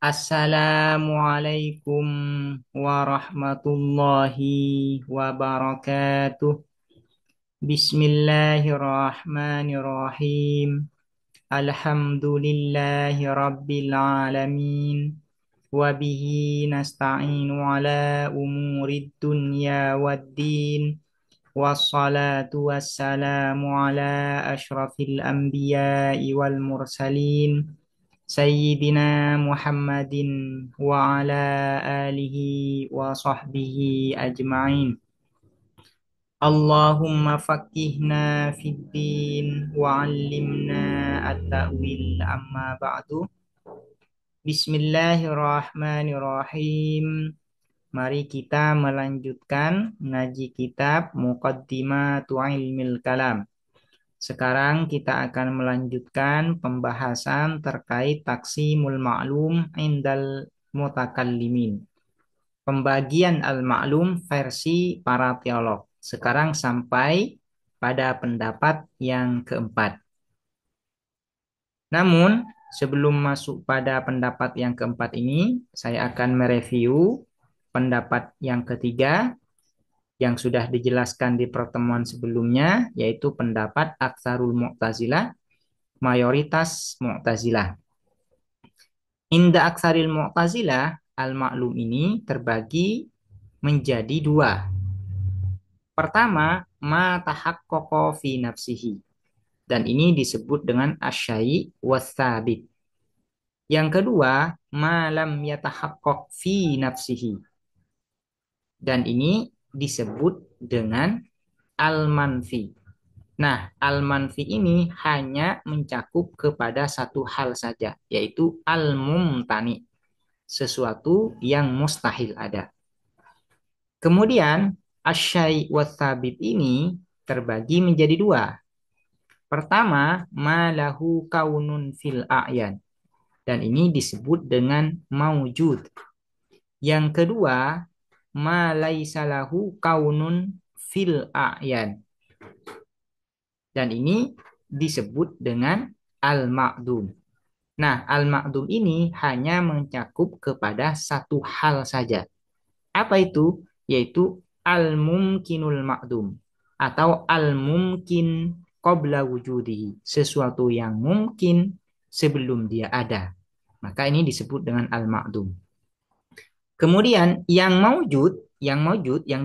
Assalamualaikum warahmatullahi wabarakatuh. Bismillahirrahmanirrahim. Alhamdulillahi rabbil alamin. Wabihi nasta'inu ala umurid dunya waddin. Wassalatu wassalamu ala ashrafil anbiya'i wal mursalin. Sayyidina Muhammadin wa ala alihi wa sahbihi ajma'in. Allahumma faqihna fid din wa 'allimna at-ta'wil amma ba'du. Bismillahirrahmanirrahim. Mari kita melanjutkan ngaji kitab Muqaddimatu Ilmil Kalam. Sekarang kita akan melanjutkan pembahasan terkait taksimul ma'lum indal mutakallimin. Pembagian al-ma'lum versi para teolog. Sekarang sampai pada pendapat yang keempat. Namun, sebelum masuk pada pendapat yang keempat ini, saya akan mereview pendapat yang ketiga yang sudah dijelaskan di pertemuan sebelumnya, yaitu pendapat Aktsarul Mu'tazilah, mayoritas Mu'tazilah. Inda Aktsaril Mu'tazilah, al-ma'lum ini terbagi menjadi dua. Pertama, ma tahaqqaqa fi nafsihi. Dan ini disebut dengan asyai' watsabit. Yang kedua, ma lam yatahaqqaq fi nafsihi. Dan ini disebut dengan al-manfi. Nah, al-manfi ini hanya mencakup kepada satu hal saja, yaitu al-mumtani, sesuatu yang mustahil ada. Kemudian, asyai' watsabit ini terbagi menjadi dua. Pertama, malahu kaunun fil a'yan. Dan ini disebut dengan maujud. Yang kedua, ma laisa lahu kaunun fil a'yan. Dan ini disebut dengan al-ma'dum. Nah, al-ma'dum ini hanya mencakup kepada satu hal saja. Apa itu? Yaitu al-mumkinul ma'dum atau al-mumkin qabla wujudihi. Sesuatu yang mungkin sebelum dia ada. Maka ini disebut dengan al-ma'dum. Kemudian yang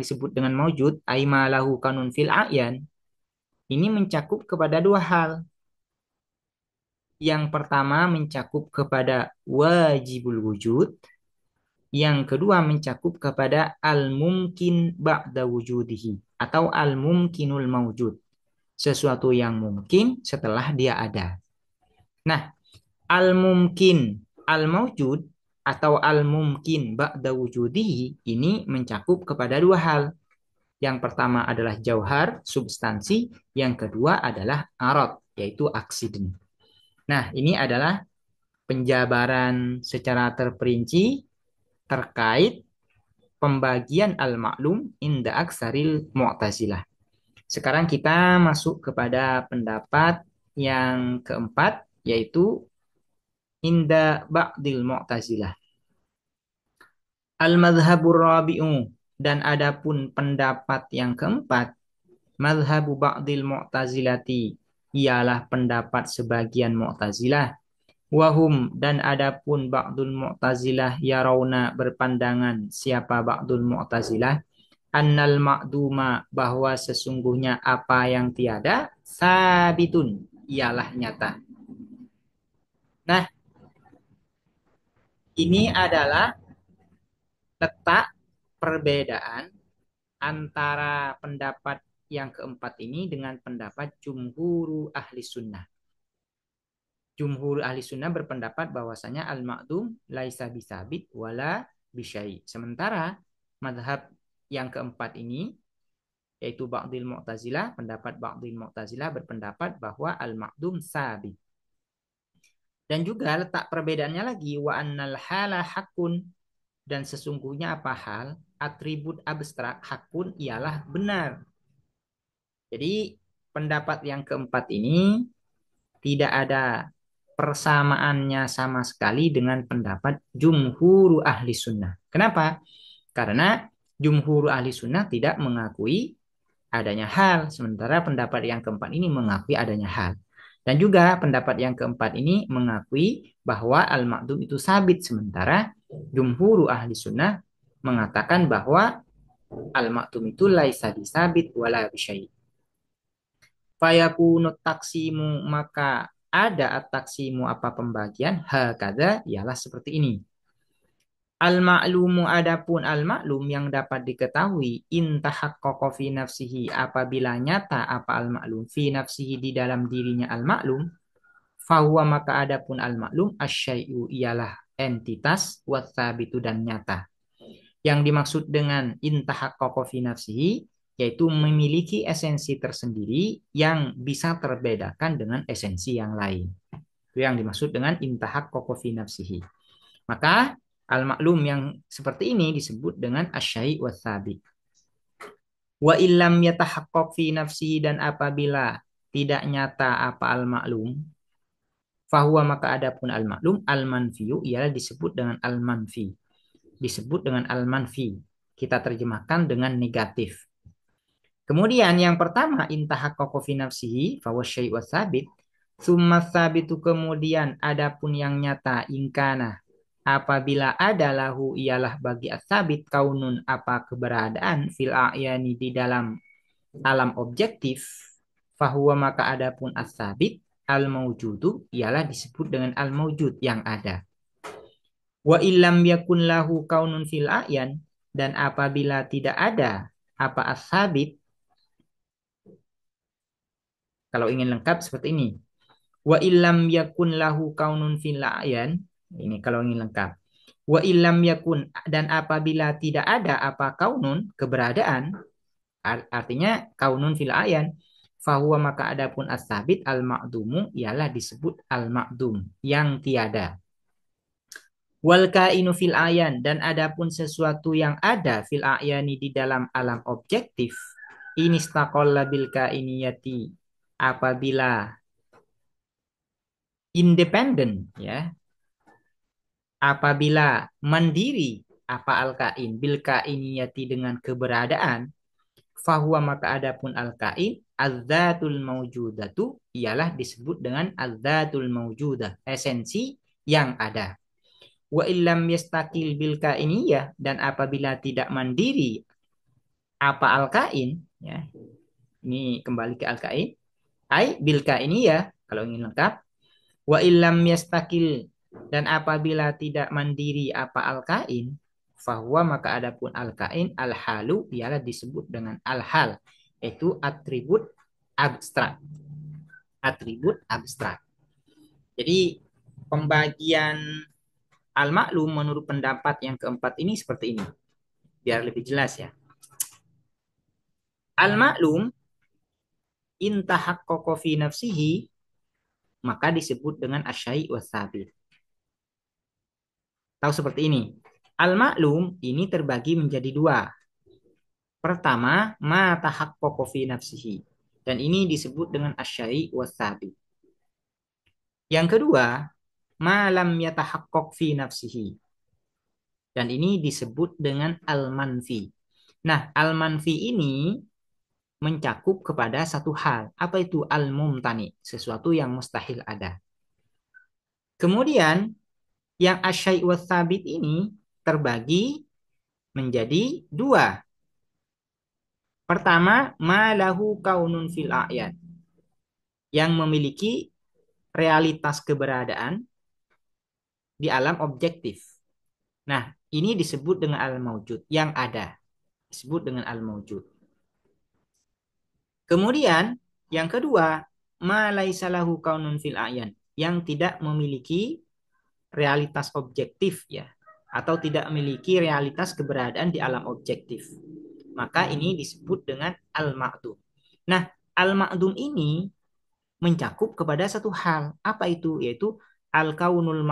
disebut dengan maujud aimalahu kanun fil a'yan ini mencakup kepada dua hal. Yang pertama mencakup kepada wajibul wujud, yang kedua mencakup kepada al-mumkin ba'da wujudihi atau al-mumkinul maujud, sesuatu yang mungkin setelah dia ada. Nah, al-mumkin al-maujud atau al-mumkin ba'da wujudihi ini mencakup kepada dua hal. Yang pertama adalah jauhar, substansi. Yang kedua adalah arad, yaitu aksiden. Nah, ini adalah penjabaran secara terperinci terkait pembagian al-ma'lum inda aksaril mu'tazilah. Sekarang kita masuk kepada pendapat yang keempat, yaitu inda ba'dil mu'tazilah. Al-madhhabur rabi'u, dan adapun pendapat yang keempat, madhabu ba'dil mu'tazilati, ialah pendapat sebagian mu'tazilah. Wahum, dan adapun ba'dul mu'tazilah yarawna, berpandangan siapa ba'dul mu'tazilah, annal ma'duma, bahwa sesungguhnya apa yang tiada, sabitun, ialah nyata. Nah, ini adalah letak perbedaan antara pendapat yang keempat ini dengan pendapat jumhur ahli sunnah. Jumhur ahli sunnah berpendapat bahwasanya al-ma'dum laisa bisabit wala bisyai. Sementara madhab yang keempat ini, yaitu ba'dil mu'tazilah, pendapat ba'dil mu'tazilah berpendapat bahwa al-ma'dum sabit. Dan juga letak perbedaannya lagi, wa annal hala hakun, dan sesungguhnya apa hal, atribut abstrak hakun ialah benar. Jadi pendapat yang keempat ini tidak ada persamaannya sama sekali dengan pendapat jumhur ahli sunnah. Kenapa? Karena jumhur ahli sunnah tidak mengakui adanya hal, sementara pendapat yang keempat ini mengakui adanya hal. Dan juga pendapat yang keempat ini mengakui bahwa al-ma'dum itu sabit, sementara jumhur ahli sunnah mengatakan bahwa al-ma'dum itu laisa disabit wala bisyai. Fayakunut taksimu, maka ada at-taksimu apa pembagian hakada ialah seperti ini. Al-ma'lumu, adapun al-ma'lum yang dapat diketahui intahaqqaqa fi nafsihi, apabila nyata apa al-ma'lum fi nafsihi di dalam dirinya al-ma'lum, fahuwa, maka adapun al-ma'lum asyai'u ialah entitas watsabitu dan nyata. Yang dimaksud dengan intahaqqaqa fi nafsihi yaitu memiliki esensi tersendiri yang bisa terbedakan dengan esensi yang lain. Itu yang dimaksud dengan intahaqqaqa fi nafsihi. Maka al-maklum yang seperti ini disebut dengan asyai' wa tsabit. Wa illam yatahaqqaq fi nafsihi, dan apabila tidak nyata apa al-maklum, fahuwa, maka adapun al-maklum al-manfiyu ialah disebut dengan al-manfi. Disebut dengan al-manfi. Kita terjemahkan dengan negatif. Kemudian yang pertama intahaqqaqa fi nafsihi fahuwa syai' wa tsabit. Tsumma tsabitu, kemudian adapun yang nyata ingkana, apabila ada lahu ialah bagi as-sabit kaunun apa keberadaan fil a'yani di dalam alam objektif, fahuwa, maka adapun as-sabit al-maujudu ialah disebut dengan al-maujud yang ada. Wa illam yakun lahu kaunun fil a'yan, dan apabila tidak ada apa as-sabit, kalau ingin lengkap seperti ini. Wa illam yakun lahu kaunun fil a'yan, ini kalau ingin lengkap. Wa illam yakun, dan apabila tidak ada apa kaunun keberadaan, artinya kaunun fil a'yan, fahuwa, maka adapun as-sabit al-ma'dumu ialah disebut al-ma'dum yang tiada. Wal kainu fil a'yan, dan adapun sesuatu yang ada fil a'yani di dalam alam objektif, inistaqalla bil kainiyati, apabila independen, ya, apabila mandiri apa al-kain bil kainiyati dengan keberadaan, fahuwa, maka adapun al-kain az-zatul mawjudatu ialah disebut dengan az-zatul mawjudah, esensi yang ada. Wa illam yastakil bil kainiyah, dan apabila tidak mandiri apa al-kain, ya, ini kembali ke al-kain, ai bil kainiyah kalau ingin lengkap. Wa illam yastakil, dan apabila tidak mandiri apa al-kain, fahuwa, maka adapun al-kain al-halu ialah disebut dengan al-hal, yaitu atribut abstrak. Atribut abstrak. Jadi pembagian al-maklum menurut pendapat yang keempat ini seperti ini. Biar lebih jelas ya. Al-maklum intahaqqaqa fi nafsihi, maka disebut dengan asyai' wa tsabit. Tahu seperti ini. Al-maklum ini terbagi menjadi dua. Pertama, ma tahaqqaqa fi nafsihi. Dan ini disebut dengan asyai' wa tsabit. Yang kedua, ma lam yatahaqqaq fi nafsihi. Dan ini disebut dengan al-manfi. Nah, al-manfi ini mencakup kepada satu hal. Apa itu al-mumtani? Sesuatu yang mustahil ada. Kemudian, yang asyai' wa tsabit ini terbagi menjadi dua. Pertama, ma lahu kaunun fil a'yan, yang memiliki realitas keberadaan di alam objektif. Nah, ini disebut dengan al-maujud, yang ada. Disebut dengan al-maujud. Kemudian, yang kedua, ma laisa lahu kaunun fil a'yan, yang tidak memiliki realitas objektif, ya, atau tidak memiliki realitas keberadaan di alam objektif. Maka ini disebut dengan al-ma'dum. Nah, al-ma'dum ini mencakup kepada satu hal. Apa itu? Yaitu al-kaunul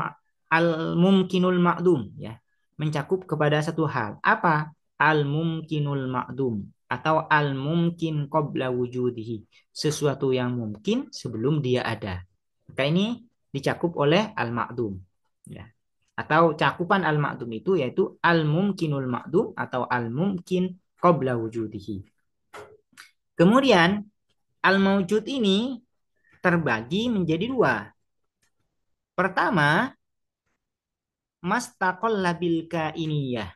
al-mumkinul ma'dum, ya. Mencakup kepada satu hal. Apa? Al-mumkinul ma'dum atau al-mumkin qabla wujudihi. Sesuatu yang mungkin sebelum dia ada. Maka ini dicakup oleh al-ma'dum. Ya. Atau cakupan al-ma'dum itu yaitu al-mumkinul ma'dum atau al-mumkin qabla wujudihi. Kemudian al-mawjud ini terbagi menjadi dua. Pertama, mastaqalla bil kainiyah.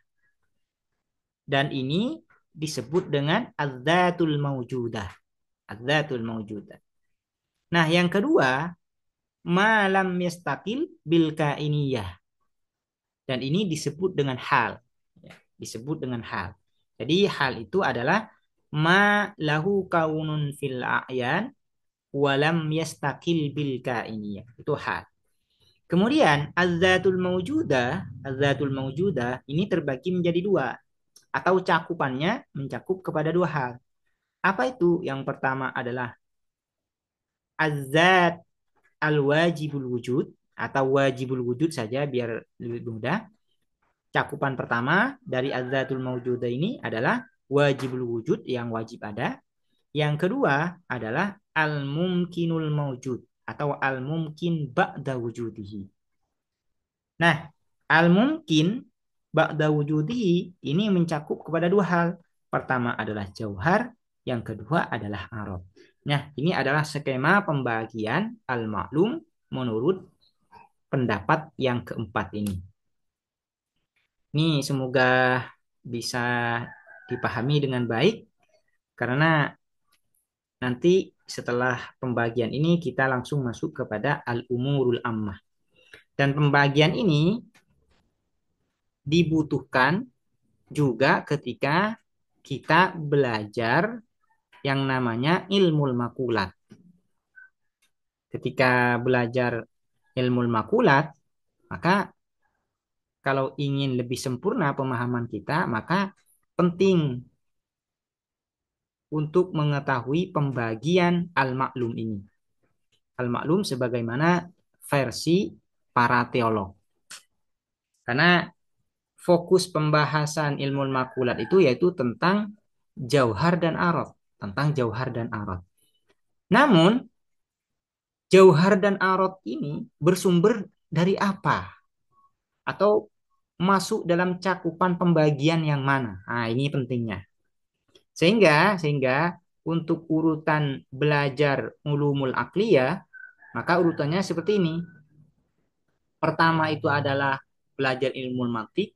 Dan ini disebut dengan adzatul mawjudah. Adzatul mawjudah. Nah, yang kedua, malam yastaqil bil kainiyah. Dan ini disebut dengan hal. Ya, disebut dengan hal. Jadi hal itu adalah ma lahu kaunun fil a'yan walam yastaqil bil kainiyah. Itu hal. Kemudian az-zatul mawjudah ini terbagi menjadi dua atau cakupannya mencakup kepada dua hal. Apa itu? Yang pertama adalah az-zat al-wajibul wujud atau wajibul wujud saja biar lebih mudah. Cakupan pertama dari az-zatul mawjudah ini adalah wajibul wujud yang wajib ada. Yang kedua adalah al-mumkinul mawjud atau al-mumkin ba'da wujudihi. Nah, al-mumkin ba'da wujudihi ini mencakup kepada dua hal. Pertama adalah jauhar, yang kedua adalah arad. Nah, ini adalah skema pembagian al-ma'lum menurut pendapat yang keempat ini. Ini semoga bisa dipahami dengan baik karena nanti setelah pembagian ini kita langsung masuk kepada al-umurul ammah. Dan pembagian ini dibutuhkan juga ketika kita belajar yang namanya ilmu makulat. Ketika belajar ilmu makulat, maka kalau ingin lebih sempurna pemahaman kita, maka penting untuk mengetahui pembagian al-maklum ini. Al-maklum sebagaimana versi para teolog. Karena fokus pembahasan ilmu makulat itu yaitu tentang jauhar dan arad, tentang jauhar dan arad. Namun jauhar dan arad ini bersumber dari apa? Atau masuk dalam cakupan pembagian yang mana? Nah, ini pentingnya. Sehingga untuk urutan belajar ulumul aqliyah, maka urutannya seperti ini. Pertama itu adalah belajar ilmu mantik,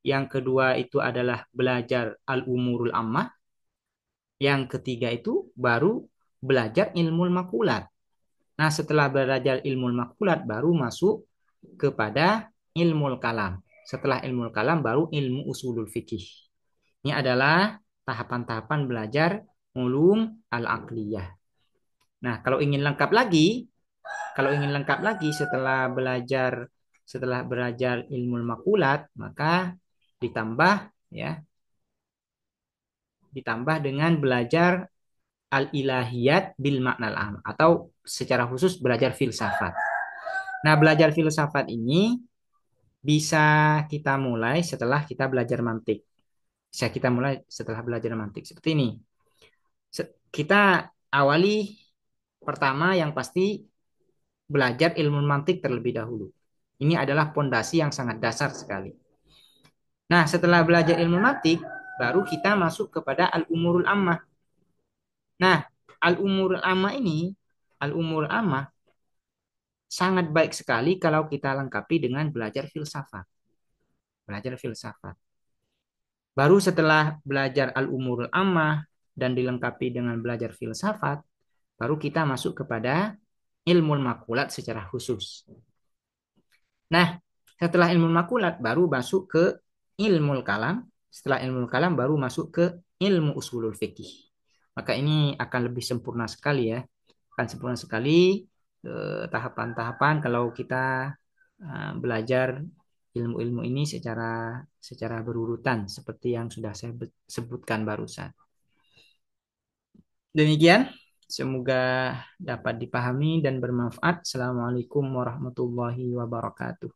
yang kedua itu adalah belajar al-umurul ammah, yang ketiga itu baru belajar ilmu makulat. Nah, setelah belajar ilmu makulat baru masuk kepada ilmu kalam. Setelah ilmu kalam baru ilmu usulul fikih. Ini adalah tahapan-tahapan belajar ulum al-aqliyah. Nah, kalau ingin lengkap lagi setelah belajar ilmu makulat, maka ditambah ya, ditambah dengan belajar al-ilahiyat bil maknal am atau secara khusus belajar filsafat. Nah, belajar filsafat ini bisa kita mulai setelah kita belajar mantik. Bisa kita mulai setelah belajar mantik. Seperti ini. Kita awali pertama yang pasti belajar ilmu mantik terlebih dahulu. Ini adalah pondasi yang sangat dasar sekali. Nah, setelah belajar ilmu mantik, baru kita masuk kepada al-umurul ammah. Nah, al-umurul ammah sangat baik sekali kalau kita lengkapi dengan belajar filsafat. Belajar filsafat. Baru setelah belajar al-umurul ammah dan dilengkapi dengan belajar filsafat, baru kita masuk kepada ilmu makulat secara khusus. Nah, setelah ilmu makulat baru masuk ke ilmu kalam. Setelah ilmu kalam baru masuk ke ilmu usulul fikih. Maka ini akan lebih sempurna sekali ya. Akan sempurna sekali tahapan-tahapan kalau kita belajar ilmu-ilmu ini secara berurutan seperti yang sudah saya sebutkan barusan. Demikian, semoga dapat dipahami dan bermanfaat. Assalamualaikum warahmatullahi wabarakatuh.